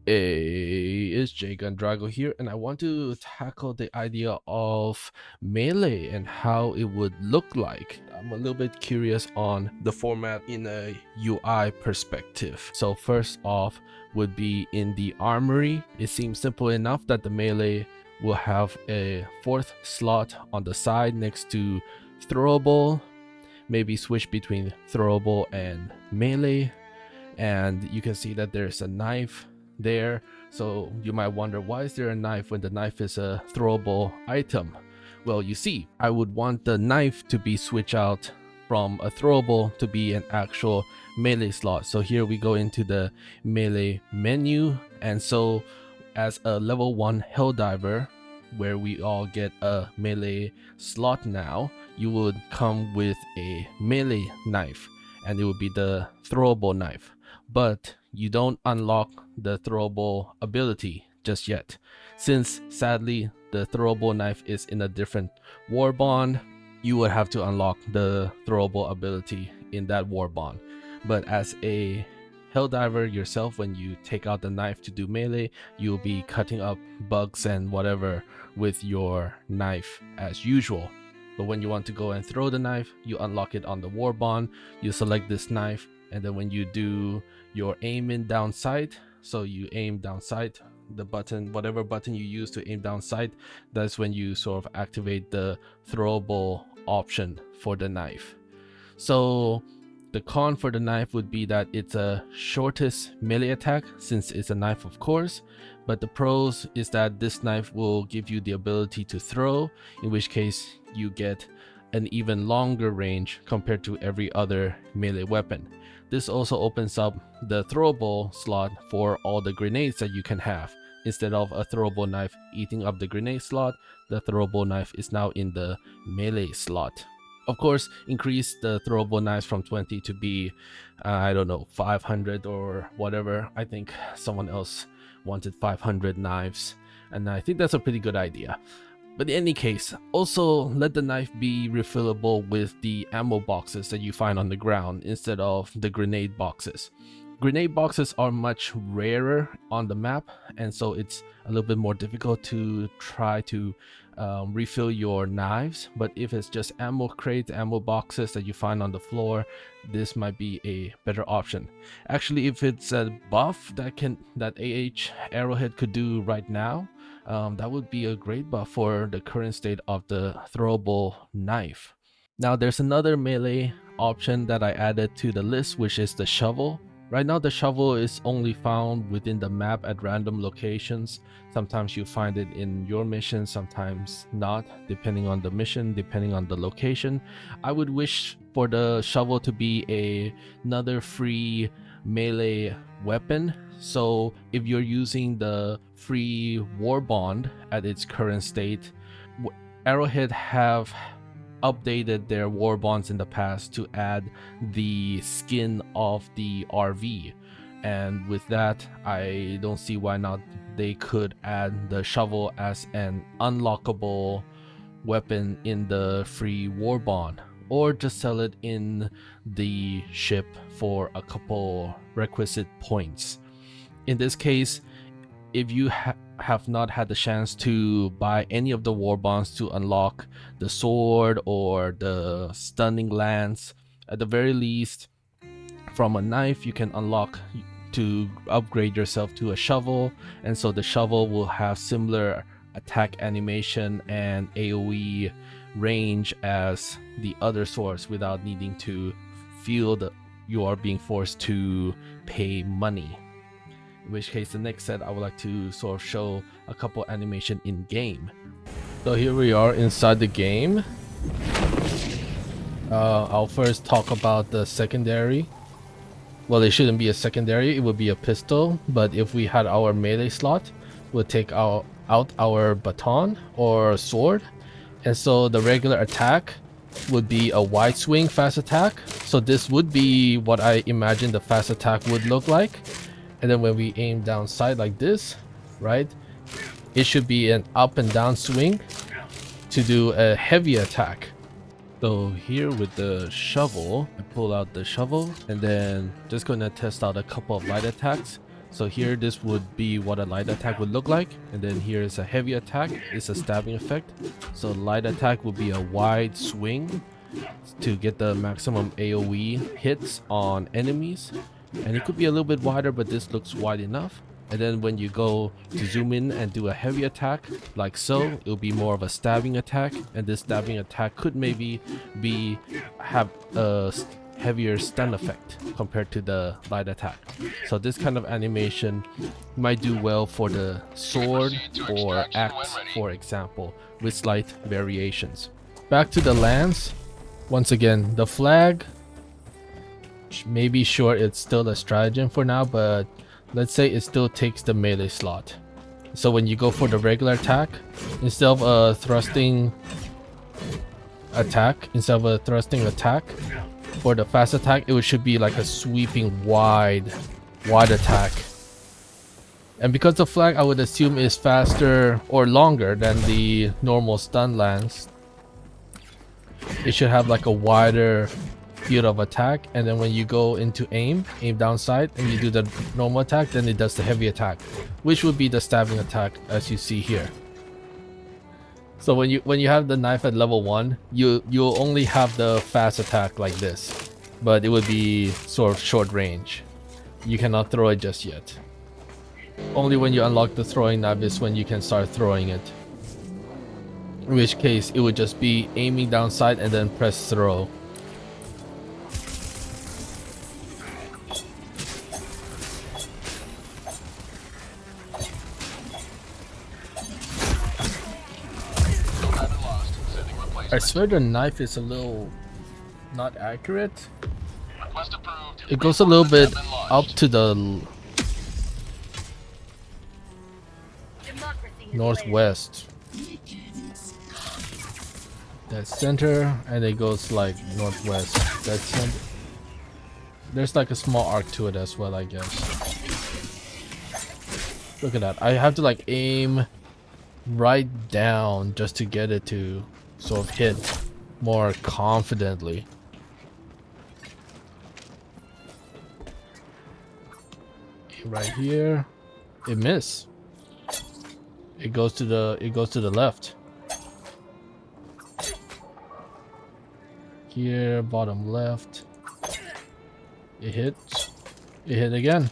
Hey, it's Jegant Drago here, and I want to tackle the idea of melee and how it would look like. I'm a little bit curious on the format in a UI perspective. So first off would be in the Armory. It seems simple enough that the melee will have a fourth slot on the side next to throwable, maybe switch between throwable and melee, and you can see that there's a knife there. So you might wonder, why is there a knife when the knife is a throwable item? Well, you see, I would want the knife to be switched out from a throwable to be an actual melee slot. So here we go into the melee menu, and so as a level 1 Helldiver, where we all get a melee slot now, you would come with a melee knife, and it would be the throwable knife. But you don't unlock the throwable ability just yet, since sadly the throwable knife is in a different warbond. You would have to unlock the throwable ability in that warbond. But as a Helldiver yourself, when you take out the knife to do melee, you'll be cutting up bugs and whatever with your knife as usual. But when you want to go and throw the knife, you unlock it on the warbond. You select this knife, and then when you do your aim in down sight, so you aim down sight, the button, whatever button you use to aim down sight, that's when you sort of activate the throwable option for the knife. So the con for the knife would be that it's a shortest melee attack, since it's a knife of course, but the pros is that this knife will give you the ability to throw, in which case you get an even longer range compared to every other melee weapon. This also opens up the throwable slot for all the grenades that you can have. Instead of a throwable knife eating up the grenade slot, the throwable knife is now in the melee slot. Of course, increase the throwable knives from 20 to be, I don't know, 500 or whatever. I think someone else wanted 500 knives, and I think that's a pretty good idea. But in any case, also let the knife be refillable with the ammo boxes that you find on the ground instead of the grenade boxes. Grenade boxes are much rarer on the map, and so it's a little bit more difficult to try to refill your knives. But if it's just ammo crates, ammo boxes that you find on the floor, this might be a better option. Actually, if it's a buff that AH Arrowhead could do right now, that would be a great buff for the current state of the throwable knife. Now there's another melee option that I added to the list, which is the shovel. Right now the shovel is only found within the map at random locations. Sometimes you find it in your mission, sometimes not, depending on the mission, depending on the location. I would wish for the shovel to be another free melee weapon. So if you're using the free warbond at its current state, Arrowhead have updated their warbonds in the past to add the skin of the RV, and with that I don't see why not they could add the shovel as an unlockable weapon in the free warbond, or just sell it in the ship for a couple requisite points. In this case, if you have not had the chance to buy any of the warbonds to unlock the sword or the stunning lance, at the very least from a knife you can unlock to upgrade yourself to a shovel, and so the shovel will have similar attack animation and AoE range as the other swords without needing to feel that you are being forced to pay money. In which case, the next set I would like to sort of show a couple animation in game. So here we are inside the game. I'll first talk about the secondary. Well, it shouldn't be a secondary, it would be a pistol, but if we had our melee slot, we'll take out our baton or sword, and so the regular attack would be a wide swing fast attack. So this would be what I imagine the fast attack would look like. And then when we aim down sight like this, right, it should be an up and down swing to do a heavy attack. So here with the shovel, I pull out the shovel and then just gonna test out a couple of light attacks. So here this would be what a light attack would look like, and then here is a heavy attack. It's a stabbing effect. So light attack would be a wide swing to get the maximum AoE hits on enemies, and it could be a little bit wider, but this looks wide enough. And then when you go to zoom in and do a heavy attack like so, it'll be more of a stabbing attack, and this stabbing attack could maybe have a heavier stun effect compared to the light attack. So this kind of animation might do well for the sword or axe, for example, with slight variations. Back to the lance. Once again, the flag, maybe sure it's still a stratagem for now, but let's say it still takes the melee slot. So when you go for the regular attack, instead of a thrusting attack, for the fast attack, it should be like a sweeping wide attack. And because the flag, I would assume, is faster or longer than the normal stun lance, it should have like a wider field of attack, and then when you go into aim down sight, and you do the normal attack, then it does the heavy attack, which would be the stabbing attack as you see here. So when you have the knife at level 1, you'll only have the fast attack like this, but it would be sort of short range. You cannot throw it just yet. Only when you unlock the throwing knife is when you can start throwing it. In which case it would just be aiming down sight and then press throw. I swear the knife is a little not accurate. It goes a little bit up to the northwest. That's center, and it goes like northwest. That's center. There's like a small arc to it as well, I guess. Look at that. I have to like aim right down just to get it to sort of hit more confidently. Right here, it missed. It goes to the left. Here, bottom left. It hit again.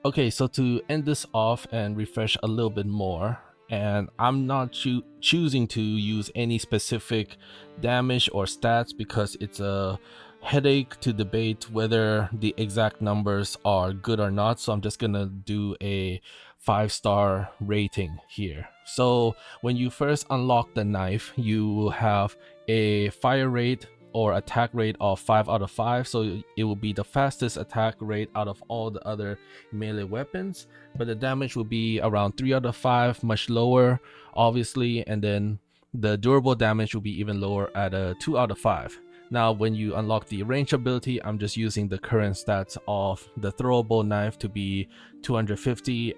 Okay, so to end this off and refresh a little bit more, and I'm not choosing to use any specific damage or stats because it's a headache to debate whether the exact numbers are good or not, so I'm just gonna do a 5-star rating here. So when you first unlock the knife, you will have a fire rate or attack rate of 5 out of 5, so it will be the fastest attack rate out of all the other melee weapons, but the damage will be around 3 out of 5, much lower obviously, and then the durable damage will be even lower at a 2 out of 5. Now when you unlock the range ability, I'm just using the current stats of the throwable knife to be 250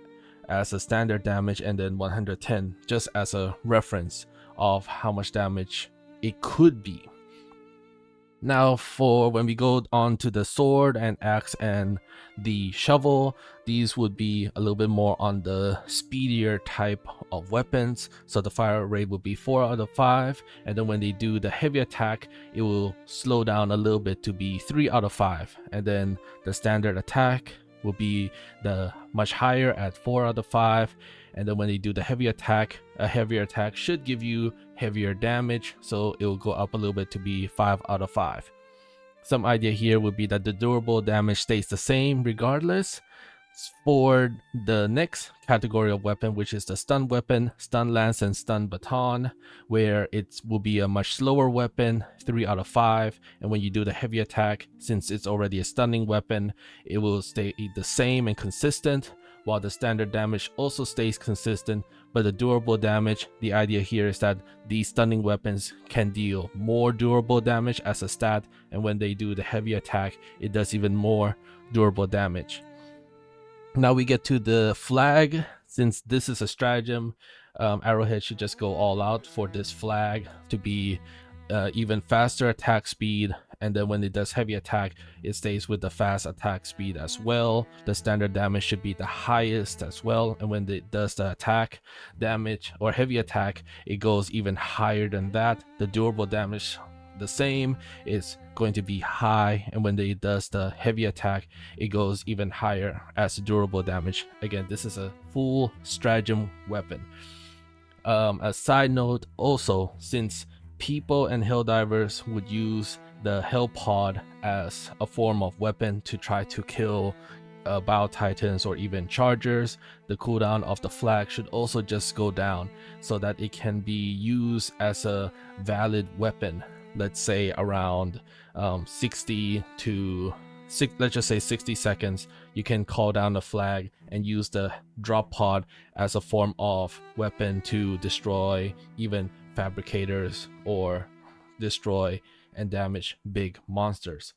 as a standard damage, and then 110 just as a reference of how much damage it could be. Now for when we go on to the sword and axe and the shovel, these would be a little bit more on the speedier type of weapons, so the fire rate would be 4 out of 5, and then when they do the heavy attack, it will slow down a little bit to be 3 out of 5, and then the standard attack will be the much higher at 4 out of 5, and then when they do the heavy attack, a heavier attack should give you heavier damage, so it will go up a little bit to be 5 out of 5. Some idea here would be that the durable damage stays the same regardless. For the next category of weapon, which is the stun weapon, stun lance and stun baton, where it will be a much slower weapon, 3 out of 5, and when you do the heavy attack, since it's already a stunning weapon, it will stay the same and consistent, while the standard damage also stays consistent, but the durable damage, the idea here is that these stunning weapons can deal more durable damage as a stat, and when they do the heavy attack, it does even more durable damage. Now we get to the flag. Since this is a stratagem, Arrowhead should just go all out for this flag to be even faster attack speed, and then when it does heavy attack, it stays with the fast attack speed as well. The standard damage should be the highest as well, and when it does the attack damage or heavy attack, it goes even higher than that. The durable damage, the same, is going to be high, and when it does the heavy attack, it goes even higher as durable damage. Again, this is a full stratagem weapon. A side note also, since people and helldivers would use the hellpod as a form of weapon to try to kill bow titans or even chargers, the cooldown of the flag should also just go down so that it can be used as a valid weapon. Let's say around 60 to let's just say 60 seconds, you can call down the flag and use the drop pod as a form of weapon to destroy even fabricators or destroy and damage big monsters.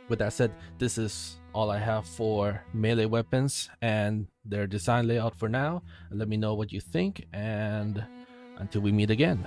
With that said, this is all I have for melee weapons and their design layout for now. Let me know what you think, and until we meet again.